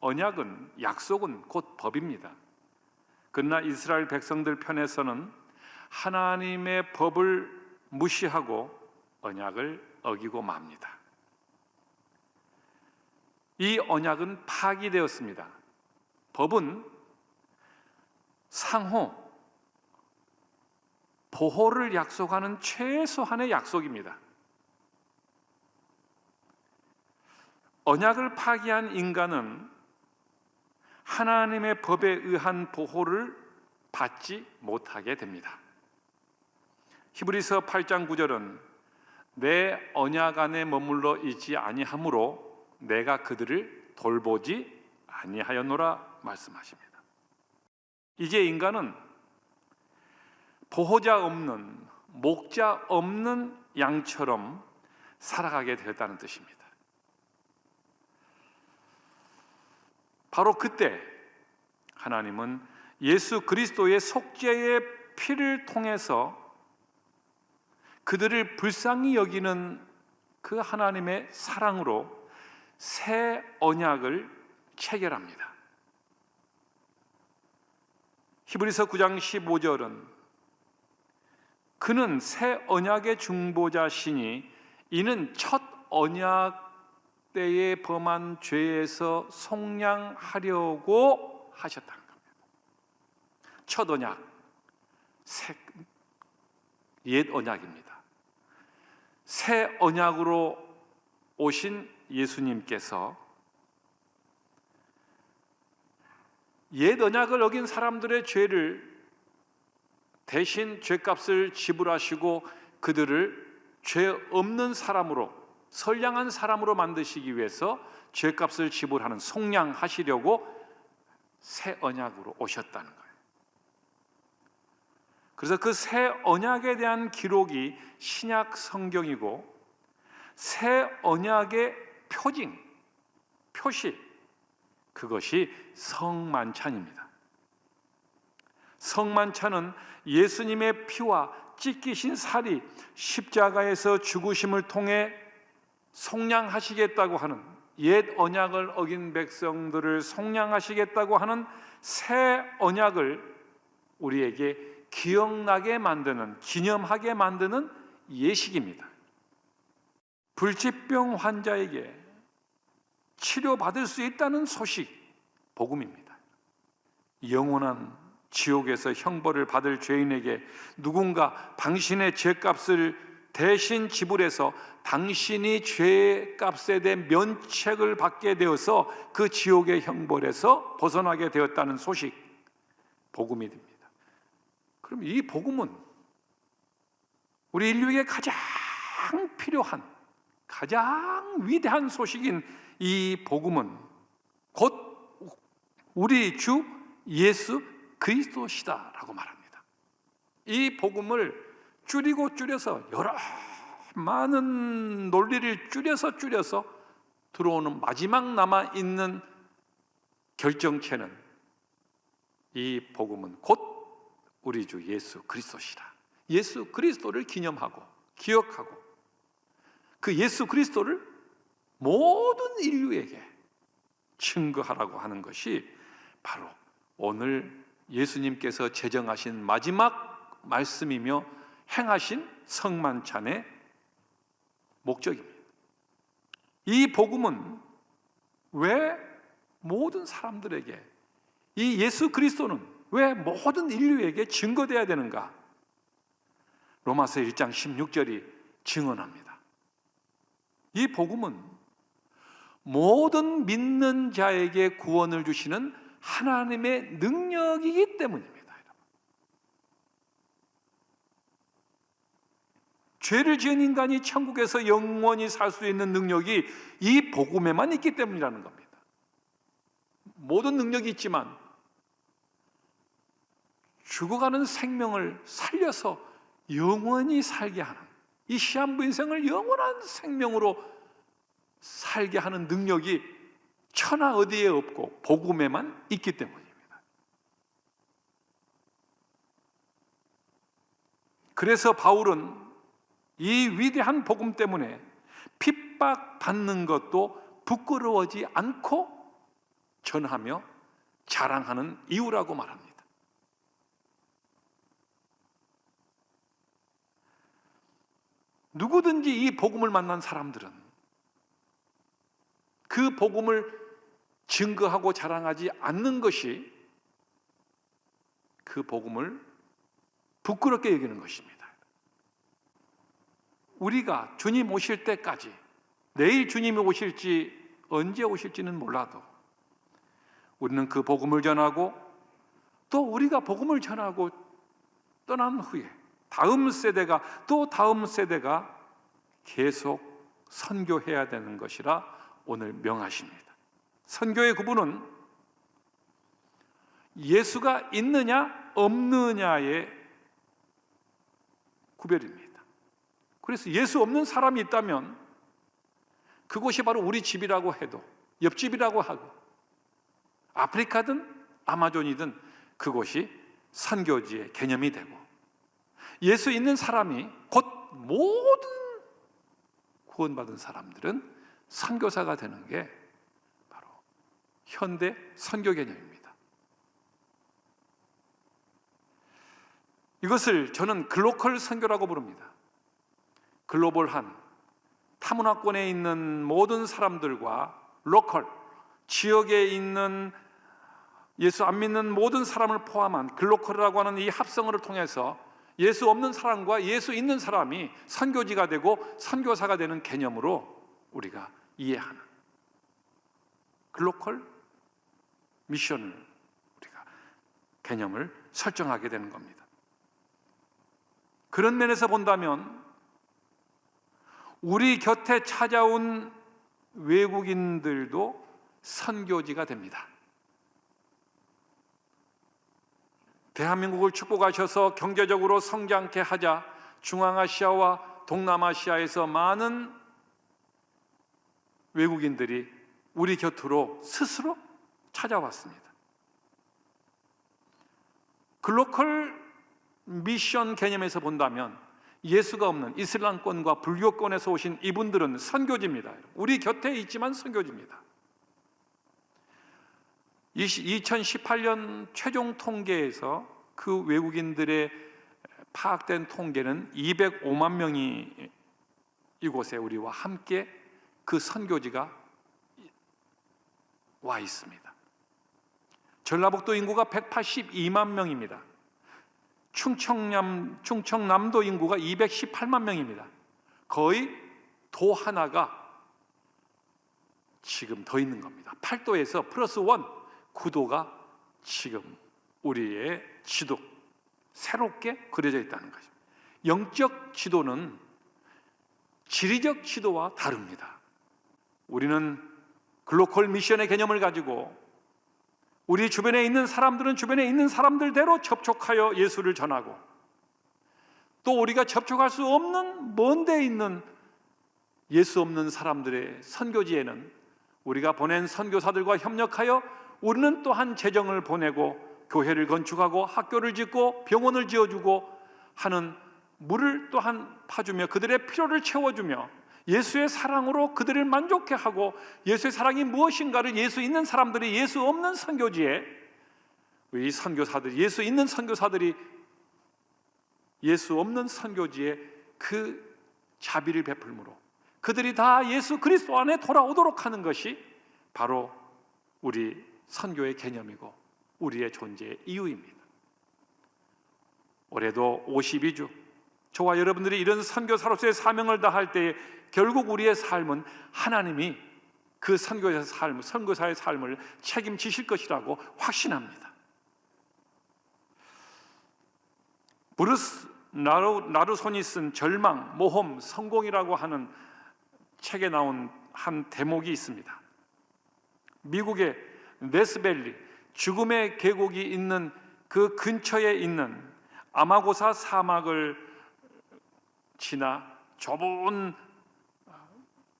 언약은, 약속은 곧 법입니다. 그러나 이스라엘 백성들 편에서는 하나님의 법을 무시하고 언약을 어기고 맙니다. 이 언약은 파기되었습니다. 법은 상호 보호를 약속하는 최소한의 약속입니다. 언약을 파기한 인간은 하나님의 법에 의한 보호를 받지 못하게 됩니다. 히브리서 8장 9절은 내 언약 안에 머물러 있지 아니하므로 내가 그들을 돌보지 아니하였노라 말씀하십니다. 이제 인간은 보호자 없는, 목자 없는 양처럼 살아가게 되었다는 뜻입니다. 바로 그때 하나님은 예수 그리스도의 속죄의 피를 통해서 그들을 불쌍히 여기는 그 하나님의 사랑으로 새 언약을 체결합니다. 히브리서 9장 15절은 그는 새 언약의 중보자시니 이는 첫 언약 때에 범한 죄에서 속량하려고 하셨다는 겁니다. 첫 언약, 옛 언약입니다. 새 언약으로 오신 예수님께서 옛 언약을 어긴 사람들의 죄를 대신 죄값을 지불하시고 그들을 죄 없는 사람으로, 선량한 사람으로 만드시기 위해서 죄값을 지불하는, 속량하시려고 새 언약으로 오셨다는 거예요. 그래서 그 새 언약에 대한 기록이 신약 성경이고 새 언약의 표징, 표시, 그것이 성만찬입니다. 성만찬은 예수님의 피와 찢기신 살이 십자가에서 죽으심을 통해 속량하시겠다고 하는, 옛 언약을 어긴 백성들을 속량하시겠다고 하는 새 언약을 우리에게 기억나게 만드는, 기념하게 만드는 예식입니다. 불치병 환자에게 치료받을 수 있다는 소식, 복음입니다. 영원한 지옥에서 형벌을 받을 죄인에게 누군가 당신의 죄값을 대신 지불해서 당신이 죄값에 대한 면책을 받게 되어서 그 지옥의 형벌에서 벗어나게 되었다는 소식, 복음이 됩니다. 그럼 이 복음은 우리 인류에게 가장 필요한, 가장 위대한 소식인 이 복음은 곧 우리 주 예수 그리스도시다라고 말합니다. 이 복음을 줄여서 여러 많은 논리를 줄여서 들어오는 마지막 남아있는 결정체는 이 복음은 곧 우리 주 예수 그리스도시다. 예수 그리스도를 기념하고 기억하고 그 예수 그리스도를 모든 인류에게 증거하라고 하는 것이 바로 오늘 예수님께서 제정하신 마지막 말씀이며 행하신 성만찬의 목적입니다. 이 복음은 왜 모든 사람들에게, 이 예수 그리스도는 왜 모든 인류에게 증거되어야 되는가? 로마서 1장 16절이 증언합니다. 이 복음은 모든 믿는 자에게 구원을 주시는 하나님의 능력이기 때문입니다. 죄를 지은 인간이 천국에서 영원히 살 수 있는 능력이 이 복음에만 있기 때문이라는 겁니다. 모든 능력이 있지만 죽어가는 생명을 살려서 영원히 살게 하는, 이 시한부 인생을 영원한 생명으로 살게 하는 능력이 천하 어디에 없고 복음에만 있기 때문입니다. 그래서 바울은 이 위대한 복음 때문에 핍박받는 것도 부끄러워하지 않고 전하며 자랑하는 이유라고 말합니다. 누구든지 이 복음을 만난 사람들은 그 복음을 증거하고 자랑하지 않는 것이 그 복음을 부끄럽게 여기는 것입니다. 우리가 주님 오실 때까지, 내일 주님이 오실지 언제 오실지는 몰라도 우리는 그 복음을 전하고, 또 우리가 복음을 전하고 떠난 후에 다음 세대가, 또 다음 세대가 계속 선교해야 되는 것이라 오늘 명하십니다. 선교의 구분은 예수가 있느냐 없느냐의 구별입니다. 그래서 예수 없는 사람이 있다면 그곳이 바로 우리 집이라고 해도, 옆집이라고 하고, 아프리카든 아마존이든 그곳이 선교지의 개념이 되고, 예수 있는 사람이 곧 모든 구원받은 사람들은 선교사가 되는 게 바로 현대 선교 개념입니다. 이것을 저는 글로컬 선교라고 부릅니다. 글로벌한 타문화권에 있는 모든 사람들과 로컬, 지역에 있는 예수 안 믿는 모든 사람을 포함한 글로컬이라고 하는 이 합성어를 통해서 예수 없는 사람과 예수 있는 사람이 선교지가 되고 선교사가 되는 개념으로 우리가 이해하는 글로컬 미션을 우리가 개념을 설정하게 되는 겁니다. 그런 면에서 본다면 우리 곁에 찾아온 외국인들도 선교지가 됩니다. 대한민국을 축복하셔서 경제적으로 성장케 하자 중앙아시아와 동남아시아에서 많은 외국인들이 우리 곁으로 스스로 찾아왔습니다. 글로컬 미션 개념에서 본다면 예수가 없는 이슬람권과 불교권에서 오신 이분들은 선교지입니다. 우리 곁에 있지만 선교지입니다. 2018년 최종 통계에서 그 외국인들의 파악된 통계는 205만 명이 이곳에 우리와 함께 그 선교지가 와 있습니다. 전라북도 인구가 182만 명입니다. 충청남도 인구가 218만 명입니다. 거의 도 하나가 지금 더 있는 겁니다. 8도에서 플러스 1, 9도가 지금 우리의 지도, 새롭게 그려져 있다는 것입니다. 영적 지도는 지리적 지도와 다릅니다. 우리는 글로컬 미션의 개념을 가지고 우리 주변에 있는 사람들은 주변에 있는 사람들대로 접촉하여 예수를 전하고, 또 우리가 접촉할 수 없는 먼 데 있는 예수 없는 사람들의 선교지에는 우리가 보낸 선교사들과 협력하여 우리는 또한 재정을 보내고 교회를 건축하고 학교를 짓고 병원을 지어주고 하는 물을 또한 파주며 그들의 필요를 채워주며 예수의 사랑으로 그들을 만족해 하고, 예수의 사랑이 무엇인가를 예수 있는 사람들이 예수 없는 선교지에, 이 선교사들이, 예수 있는 선교사들이 예수 없는 선교지에 그 자비를 베풀므로 그들이 다 예수 그리스도 안에 돌아오도록 하는 것이 바로 우리 선교의 개념이고 우리의 존재의 이유입니다. 올해도 52주, 저와 여러분들이 이런 선교사로서의 사명을 다할 때에 결국 우리의 삶은 하나님이 그 선교사의 삶을 책임지실 것이라고 확신합니다. 브루스 나루손이 쓴 절망, 모험, 성공이라고 하는 책에 나온 한 대목이 있습니다. 미국의 네스밸리, 죽음의 계곡이 있는 그 근처에 있는 아마고사 사막을 지나 좁은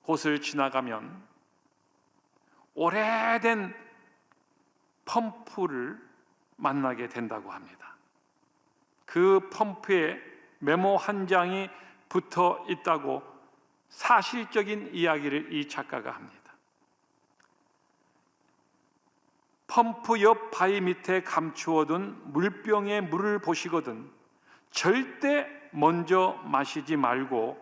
곳을 지나가면 오래된 펌프를 만나게 된다고 합니다. 그 펌프에 메모 한 장이 붙어 있다고 사실적인 이야기를 이 작가가 합니다. 펌프 옆 바위 밑에 감추어둔 물병에 물을 보시거든 절대 먼저 마시지 말고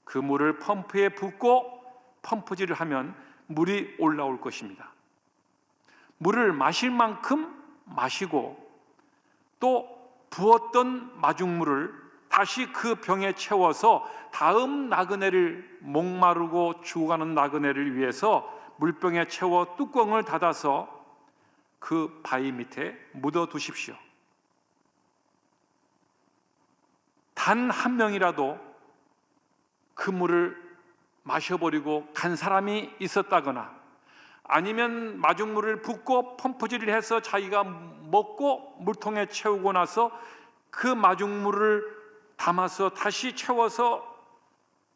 그 물을 펌프에 붓고 펌프질을 하면 물이 올라올 것입니다. 물을 마실 만큼 마시고 또 부었던 마중물을 다시 그 병에 채워서 다음 나그네를, 목마르고 죽어가는 나그네를 위해서 물병에 채워 뚜껑을 닫아서 그 바위 밑에 묻어 두십시오. 단 한 명이라도 그 물을 마셔버리고 간 사람이 있었다거나 아니면 마중물을 붓고 펌프질을 해서 자기가 먹고 물통에 채우고 나서 그 마중물을 담아서 다시 채워서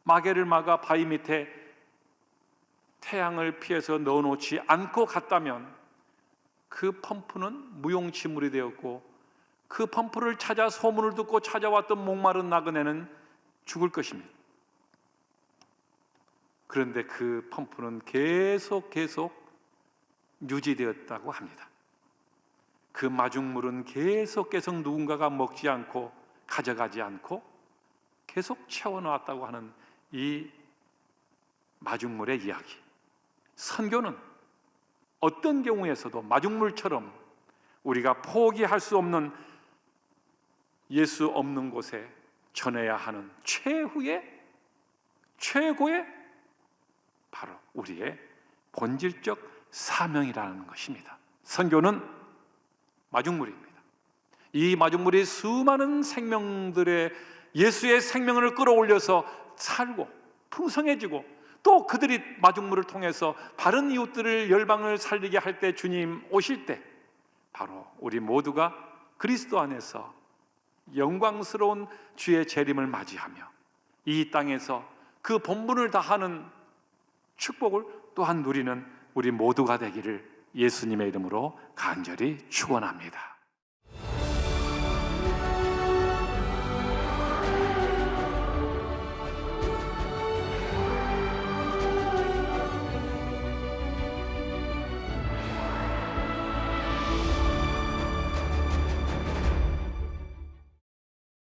마개를 막아 바위 밑에 태양을 피해서 넣어놓지 않고 갔다면 그 펌프는 무용지물이 되었고 그 펌프를 찾아 소문을 듣고 찾아왔던 목마른 나그네는 죽을 것입니다. 그런데 그 펌프는 계속 유지되었다고 합니다. 그 마중물은 계속 누군가가 먹지 않고 가져가지 않고 계속 채워놓았다고 하는 이 마중물의 이야기. 선교는 어떤 경우에서도 마중물처럼 우리가 포기할 수 없는 예수 없는 곳에 전해야 하는 최고의 바로 우리의 본질적 사명이라는 것입니다. 선교는 마중물입니다. 이 마중물이 수많은 생명들의 예수의 생명을 끌어올려서 살고 풍성해지고 또 그들이 마중물을 통해서 다른 이웃들을 열방을 살리게 할 때 주님 오실 때 바로 우리 모두가 그리스도 안에서 영광스러운 주의 재림을 맞이하며 이 땅에서 그 본분을 다하는 축복을 또한 누리는 우리 모두가 되기를 예수님의 이름으로 간절히 축원합니다.